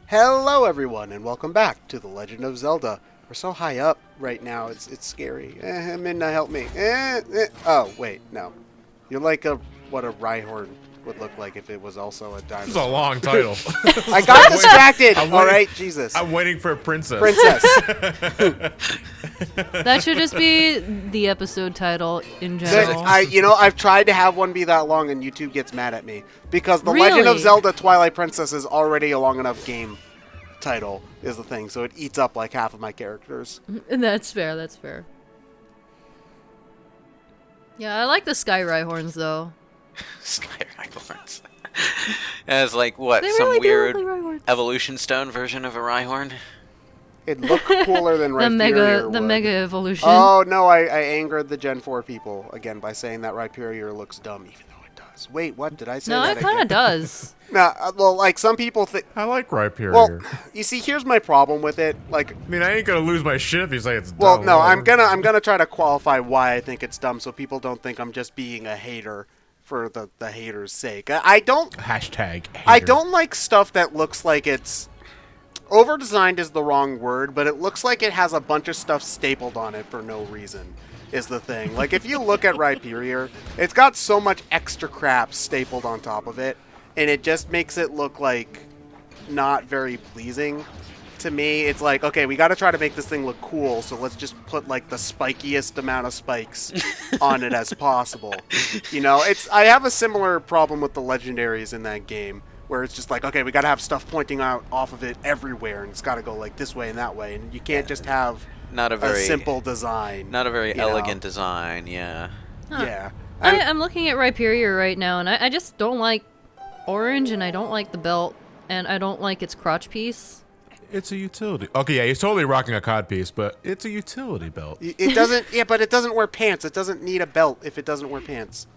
Hello everyone and welcome back to The Legend of Zelda. We're so high up right now, it's scary. Midna, help me. Oh, wait, no. You're like what a Rhyhorn would look like if it was also a dinosaur. This is a long title. I got distracted! Alright, Jesus. I'm waiting for a princess. That should just be the episode title in general. I've tried to have one be that long and YouTube gets mad at me. Because The Legend of Zelda Twilight Princess is already a long enough game title, is the thing. So it eats up like half of my characters. That's fair, that's fair. Yeah, I like the Sky Rhyhorns, though. Sky Rhyhorns. It's like, what, They some really do weird look like Rhyhorns. evolution stone version of a Rhyhorn? It'd look cooler than Rhyperior The would. mega evolution. Oh, no, I angered the Gen 4 people, again, by saying that Rhyperior looks dumb, even though it does. Wait, what? Did I say no, that it kind of does. Nah, well, like, some people think... I like Rhyperior. Well, you see, here's my problem with it. Like, I mean, I ain't gonna lose my shit if you say it's dumb. well, no, whatever. I'm gonna try to qualify why I think it's dumb, so people don't think I'm just being a hater for the hater's sake. I don't... Hashtag hater. I don't like stuff that looks like it's... Over-designed is the wrong word, but it looks like it has a bunch of stuff stapled on it for no reason, is the thing. Like, if you look at Rhyperior, it's got so much extra crap stapled on top of it, and it just makes it look like not very pleasing to me. It's like, okay, we got to try to make this thing look cool, so let's just put like the spikiest amount of spikes on it as possible. You know, I have a similar problem with the legendaries in that game, where it's just like, okay, we got to have stuff pointing out off of it everywhere, and it's got to go like this way and that way, and you can't just have Not a very simple design. Not a very elegant design, yeah. Huh. Yeah. I'm looking at Rhyperior right now, and I just don't like orange, and I don't like the belt, and I don't like its crotch piece. It's a utility. Okay, yeah, he's totally rocking a codpiece, but it's a utility belt. It doesn't, yeah, but it doesn't wear pants. It doesn't need a belt if it doesn't wear pants.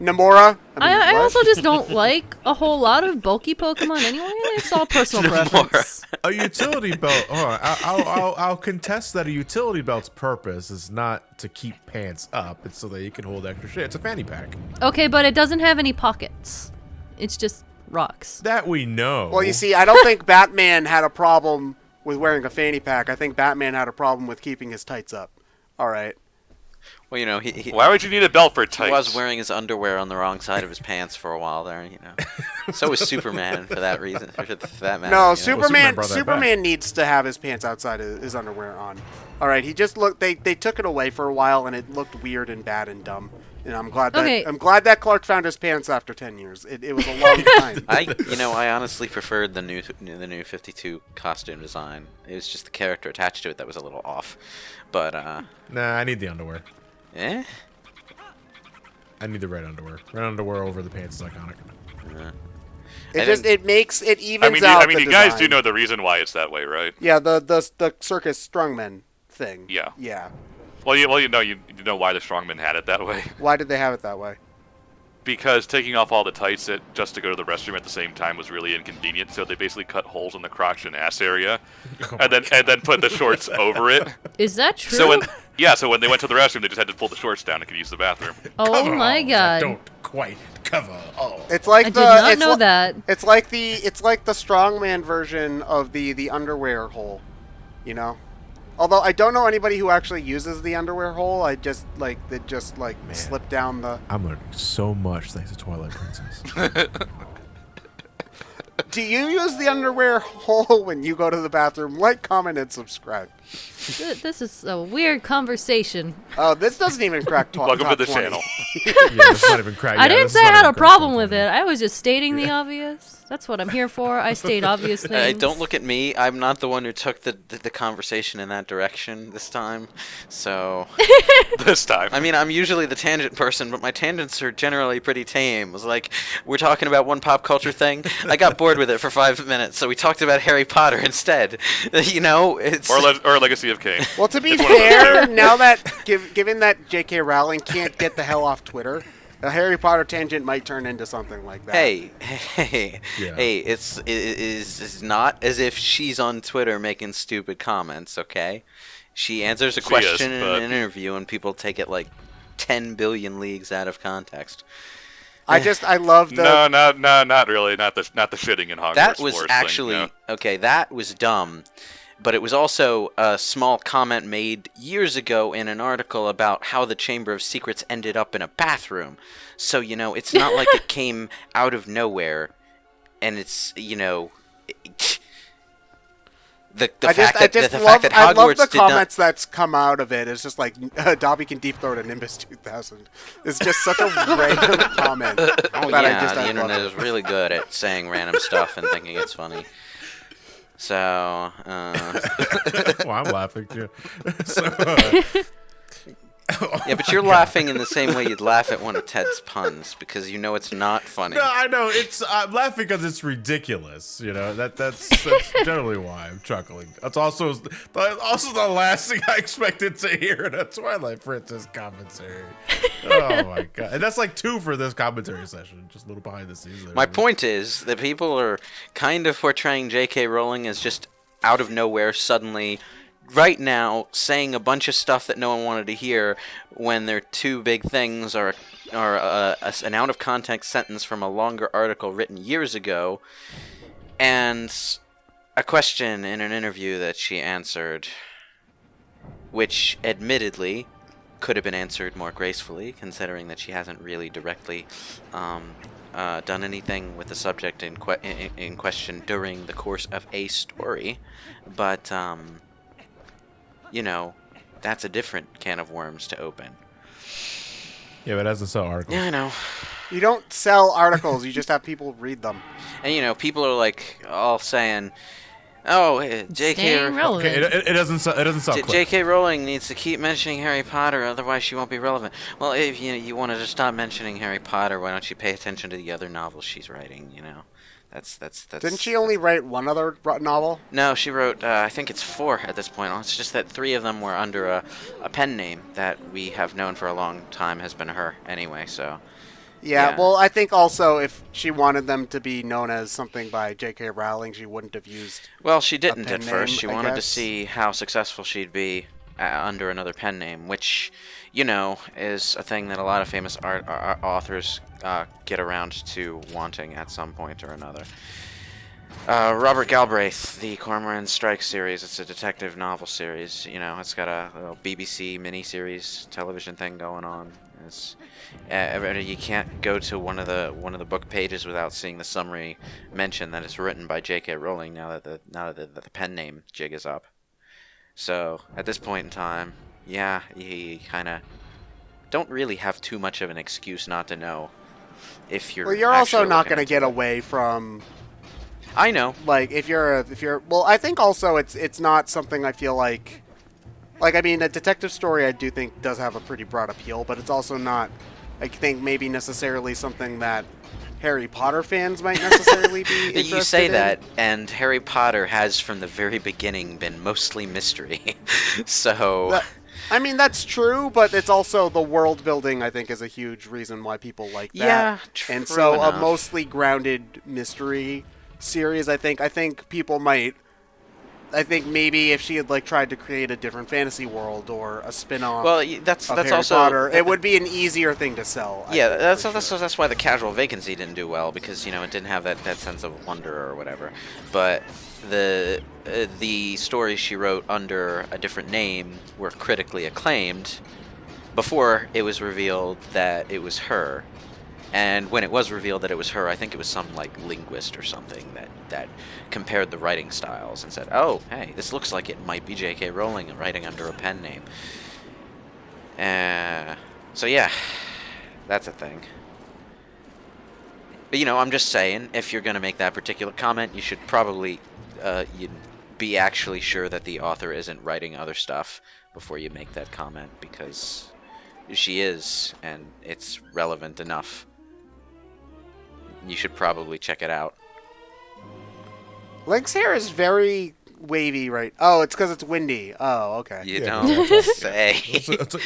Namora? I what? also just don't like a whole lot of bulky Pokemon anyway. It's all personal preference. A utility belt. I'll contest that a utility belt's purpose is not to keep pants up. It's so that you can hold extra shit. It's a fanny pack. Okay, but it doesn't have any pockets. It's just rocks. That we know. Well, you see, I don't think Batman had a problem with wearing a fanny pack. I think Batman had a problem with keeping his tights up. All right. Well, you know, he Why would you need a belt for tights? He was wearing his underwear on the wrong side of his pants for a while there, you know. So was Superman for that reason. For that matter, No, you know? Superman needs to have his pants outside of his underwear on. All right, he just looked. They took it away for a while, and it looked weird and bad and dumb. And I'm glad that Clark found his pants after 10 years. It was a long time. I honestly preferred the new 52 costume design. It was just the character attached to it that was a little off. But Nah, I need the underwear. eh? I need the red underwear. Red underwear over the pants is iconic. It evens out. I mean, the you guys design. do know the reason why it's that way, right? Yeah, the circus strongmen thing. Yeah. Yeah. Well, you know why the strongmen had it that way. Why did they have it that way? Because taking off all the tights just to go to the restroom at the same time was really inconvenient. So they basically cut holes in the crotch and ass area, and then put the shorts over it. Is that true? So when they went to the restroom, they just had to pull the shorts down and could use the bathroom. Oh my god! Don't quite cover all. It's like I did not know that. It's like the strongman version of the underwear hole, you know. Although I don't know anybody who actually uses the underwear hole. I just slip down the. I'm learning so much thanks to Twilight Princess. Do you use the underwear hole when you go to the bathroom? Like, comment, and subscribe. This is a weird conversation. Oh, this doesn't even crack top. Welcome to top the 20. channel. Yeah, it's not even crack. I didn't say I had a problem with it. I was just stating the obvious. That's what I'm here for. I state obvious things. Don't look at me. I'm not the one who took the conversation in that direction this time. So This time. I mean, I'm usually the tangent person, but my tangents are generally pretty tame. It was like, we're talking about one pop culture thing. I got bored with it for 5 minutes, so we talked about Harry Potter instead. You know, it's Or Legacy of Kain. Well, to be fair, now that given that J.K. Rowling can't get the hell off Twitter, a Harry Potter tangent might turn into something like that. Hey, Yeah. hey! It's not as if she's on Twitter making stupid comments. Okay, she answers a question in but an interview, and people take it like 10 billion leagues out of context. I love the. No, not really. Not the shitting in Hogwarts. That was Wars actually thing, no. okay. That was dumb, but it was also a small comment made years ago in an article about how the Chamber of Secrets ended up in a bathroom. So it's not like it came out of nowhere, and it's the fact that I love Hogwarts the did not. comments that's come out of it. It's just like Dobby can deep throat a Nimbus 2000. It's just such a random comment. Oh that yeah, I the internet love is really good at saying random stuff and thinking it's funny. So, Well, I'm laughing too. So, yeah, but you're laughing in the same way you'd laugh at one of Ted's puns because it's not funny. no, I know I'm laughing because it's ridiculous. That's generally why I'm chuckling. That's also the last thing I expected to hear in a Twilight Princess commentary. Oh my god, and that's like 2 for this commentary session. Just a little behind the scenes there. My point is that people are kind of portraying J.K. Rowling as just out of nowhere suddenly. Right now, saying a bunch of stuff that no one wanted to hear when their 2 big things are an out of context sentence from a longer article written years ago, and a question in an interview that she answered, which admittedly could have been answered more gracefully, considering that she hasn't really directly done anything with the subject in question during the course of a story, but that's a different can of worms to open. Yeah, but it doesn't sell articles. Yeah, I know. You don't sell articles. You just have people read them. And people are like all saying, "Oh, J.K. Staying relevant. Okay, it doesn't sell. It doesn't sell. J.K. Rowling needs to keep mentioning Harry Potter, otherwise she won't be relevant." Well, if you wanted to stop mentioning Harry Potter, why don't you pay attention to the other novels she's writing? That's. Didn't she only write one other novel? No, she wrote. I think it's 4 at this point. It's just that 3 of them were under a pen name that we have known for a long time has been her anyway. So. Yeah, well, I think also if she wanted them to be known as something by J.K. Rowling, she wouldn't have used. Well, she didn't pen at first. name, She I wanted to guess. see how successful she'd be under another pen name, which, is a thing that a lot of famous authors get around to wanting at some point or another. Robert Galbraith, the Cormoran Strike series. It's a detective novel series. It's got a little BBC miniseries television thing going on. You can't go to one of the book pages without seeing the summary mention that it's written by J.K. Rowling. Now that the pen name jig is up. So at this point in time, yeah, you kind of don't really have too much of an excuse not to know if you're. Well, you're also actually not looking going to into get it. away from. I know. Like if you're well, I think also it's not something I feel like I mean a detective story I do think does have a pretty broad appeal, but it's also not I think maybe necessarily something that Harry Potter fans might necessarily be interested You say in. that, and Harry Potter has from the very beginning been mostly mystery. So I mean that's true, but it's also the world building I think is a huge reason why people like that. Yeah, true and so enough. a mostly grounded mystery series I think people might I think maybe if she had tried to create a different fantasy world or a spin-off that's of Harry also Potter, it would be an easier thing to sell. I Yeah, think, that's for sure. why the Casual Vacancy didn't do well, because it didn't have that sense of wonder or whatever. But the stories she wrote under a different name were critically acclaimed before it was revealed that it was her. And when it was revealed that it was her, I think it was some linguist or something that compared the writing styles and said, "Oh, hey, this looks like it might be J.K. Rowling writing under a pen name." So yeah, that's a thing. But I'm just saying, if you're gonna make that particular comment, you should probably you'd be actually sure that the author isn't writing other stuff before you make that comment, because she is, and it's relevant enough. You should probably check it out. Link's hair is very wavy, right? Oh, it's because it's windy. Oh, okay. You Yeah, don't say.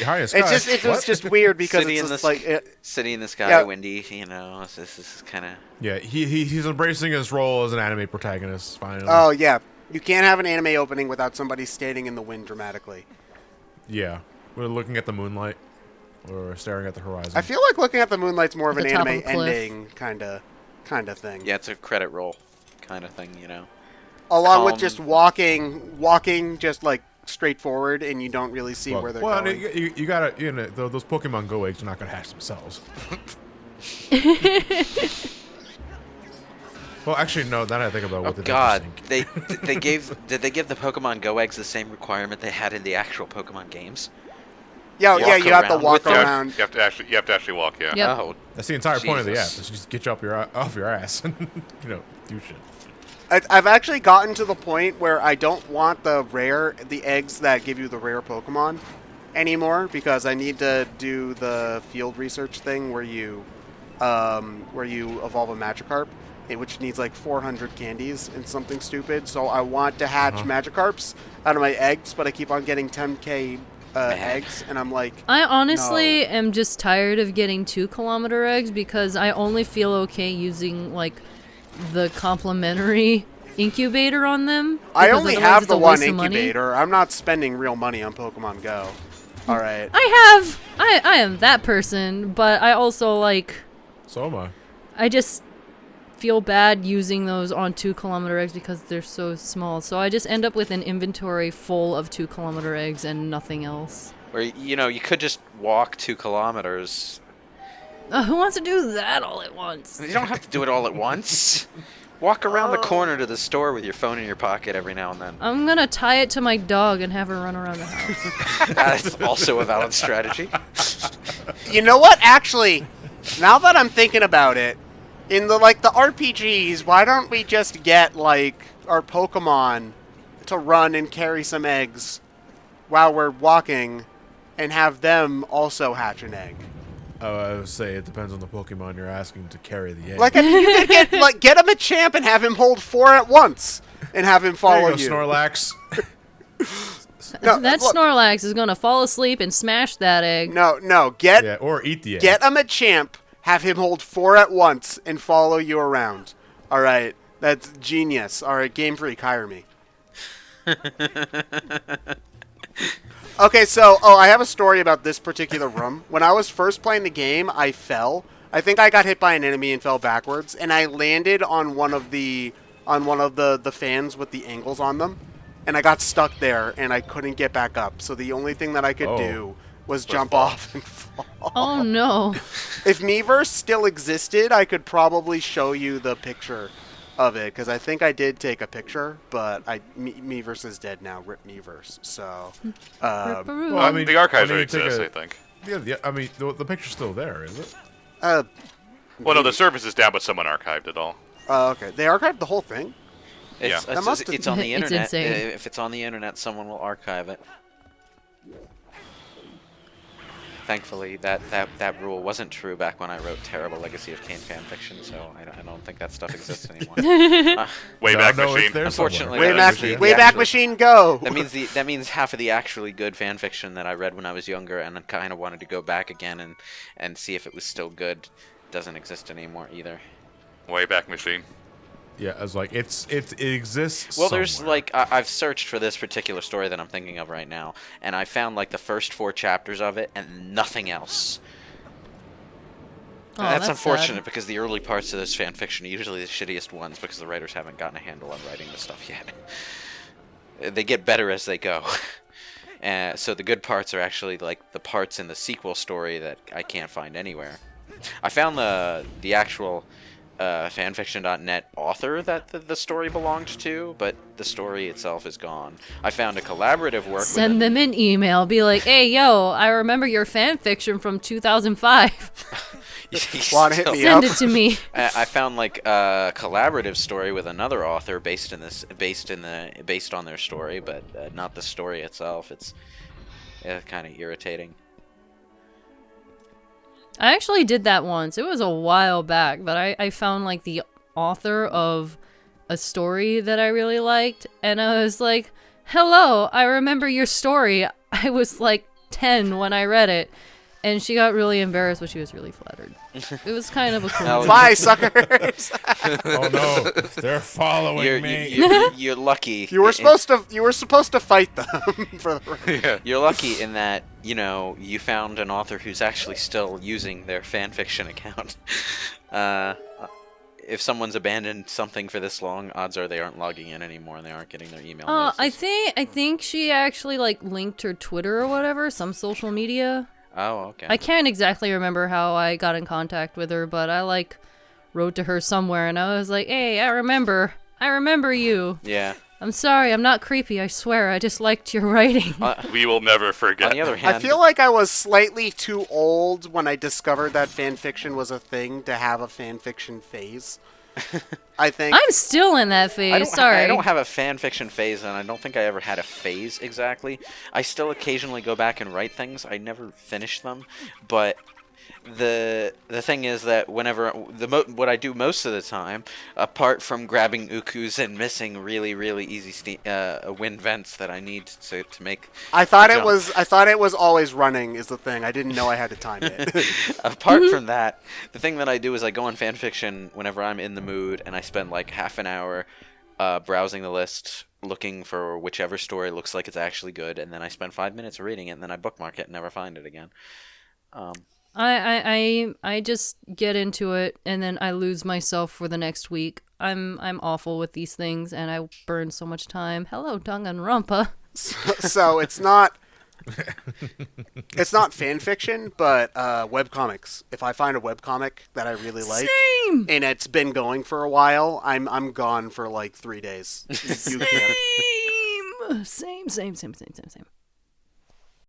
Hi, It's just weird because City it's in just the City in the sky, Yeah. windy. This is kind of. Yeah, he's embracing his role as an anime protagonist finally. Oh yeah, you can't have an anime opening without somebody standing in the wind dramatically. Yeah, we're looking at the moonlight. or staring at the horizon. I feel like looking at the moonlight's more of At an the top of anime a cliff. ending kind of thing. Yeah, it's a credit roll kind of thing, you know. Along with Calm. just walking just like straight forward, and you don't really see where they're going. You gotta, those Pokemon Go eggs are not gonna hatch themselves. Well, actually, no. Now that I think about Oh what the God, think. did they give the Pokemon Go eggs the same requirement they had in the actual Pokemon games? Yeah, Walk you have to around walk with them. around. You have to actually walk. Yeah. Yep. Oh, That's the entire point of the app. Jesus. Is just get you off your ass and do shit. I've actually gotten to the point where I don't want the eggs that give you the rare Pokemon anymore, because I need to do the field research thing where you evolve a Magikarp, which needs like 400 candies and something stupid. So I want to hatch Magikarps out of my eggs, but I keep on getting 10k eggs, and I'm like, I honestly am just tired of getting 2-kilometer eggs because I only feel okay using like the complimentary incubator on them. I because only otherwise have it's the a one waste of money. incubator. I'm not spending real money on Pokemon Go. All right. I am that person, but I also like, So am I. I just feel bad using those on 2-kilometer eggs because they're so small. So I just end up with an inventory full of 2-kilometer eggs and nothing else. where you could just walk 2 kilometers. Who wants to do that all at once? You don't have to do it all at once. Walk around the corner to the store with your phone in your pocket every now and then. I'm gonna tie it to my dog and have her run around the house. That's also a valid strategy. You know what? Actually, now that I'm thinking about it, in the RPGs, why don't we just get like our Pokemon to run and carry some eggs while we're walking, and have them also hatch an egg? I would say it depends on the Pokemon you're asking to carry the egg. Like, I mean, you could get him a champ and have him hold 4 at once, and have him follow there you go, Snorlax. No, That look, Snorlax is gonna fall asleep and smash that egg. no, get Yeah, or eat the egg. Get him a champ, have him hold 4 at once, and follow you around. All right, that's genius. All right, Game Freak, hire me. Okay, so, I have a story about this particular room. When I was first playing the game, I fell. I think I got hit by an enemy and fell backwards, and I landed on one of the fans with the angles on them, and I got stuck there, and I couldn't get back up. So the only thing that I could do was jump off and fall. Oh no. If Miiverse still existed, I could probably show you the picture of it, because I think I did take a picture, but Miiverse is dead now. Rip Miiverse. So, Ripperoo. Well, I mean, the archives I mean, exist, I think. Yeah, I mean, the picture's still there, is it? Well, no, the service is down, but someone archived it all. okay. They archived the whole thing? It's, Yeah. That must it's on the It's internet. insane. If it's on the internet, someone will archive it. Thankfully, that rule wasn't true back when I wrote terrible Legacy of Kain fanfiction, so I don't think that stuff exists anymore. Wayback No, it's Machine. there Unfortunately, somewhere. that Wayback, means the Wayback actual- Machine, go! That means half of the actually good fanfiction that I read when I was younger and I kind of wanted to go back again and see if it was still good doesn't exist anymore either. Wayback Machine. Yeah, I was like, it exists. Well, there's somewhere. like I've searched for this particular story that I'm thinking of right now, and I found like the first 4 chapters of it and nothing else. Oh, That's sad. unfortunate because the early parts of this fan fiction are usually the shittiest ones because the writers haven't gotten a handle on writing the stuff yet. They get better as they go. So the good parts are actually like the parts in the sequel story that I can't find anywhere. I found the actual fanfiction.net author that the story belonged to, but the story itself is gone. I found a collaborative work Send with them an email. Be like, hey, yo, I remember your fan fiction from 2005. Wanna hit me Send up? it to me. I found like a collaborative story with another author based on their story, but not the story itself. It's kind of irritating. I actually did that once. It was a while back, but I found like the author of a story that I really liked, and I was like, hello, I remember your story. I was like 10 when I read it. And she got really embarrassed, but she was really flattered. It was kind of a cool. Oh, Bye, suckers. Oh no, they're following me. You're lucky. You were supposed to fight them for the Yeah. You're lucky in that, you know, you found an author who's actually still using their fanfiction account. If someone's abandoned something for this long, odds are they aren't logging in anymore and they aren't getting their email notices. I think she actually like linked her Twitter or whatever, some social media. Oh, okay. I can't exactly remember how I got in contact with her, but I like wrote to her somewhere and I was like, "Hey, I remember you. Yeah. I'm sorry, I'm not creepy, I swear. I just liked your writing." We will never forget. On the other hand, I feel like I was slightly too old when I discovered that fanfiction was a thing to have a fanfiction phase. I think. I'm still in that phase. Sorry. I don't have a fan fiction phase, and I don't think I ever had a phase exactly. I still occasionally go back and write things. I never finish them, but the thing is that whenever what I do most of the time, apart from grabbing ukus and missing really easy wind vents that I need to make. I thought the it was always running is the thing. I didn't know I had to time it. Apart from that, the thing that I do is I go on fanfiction whenever I'm in the mood, and I spend like half an hour browsing the list, looking for whichever story looks like it's actually good, and then I spend 5 minutes reading it, and then I bookmark it and never find it again. I just get into it and then I lose myself for the next week. I'm awful with these things and I burn so much time. Hello, Danganronpa. So it's not fan fiction, but webcomics. If I find a webcomic that I really like, Same. and it's been going for a while, I'm gone for like 3 days. You can't. Same.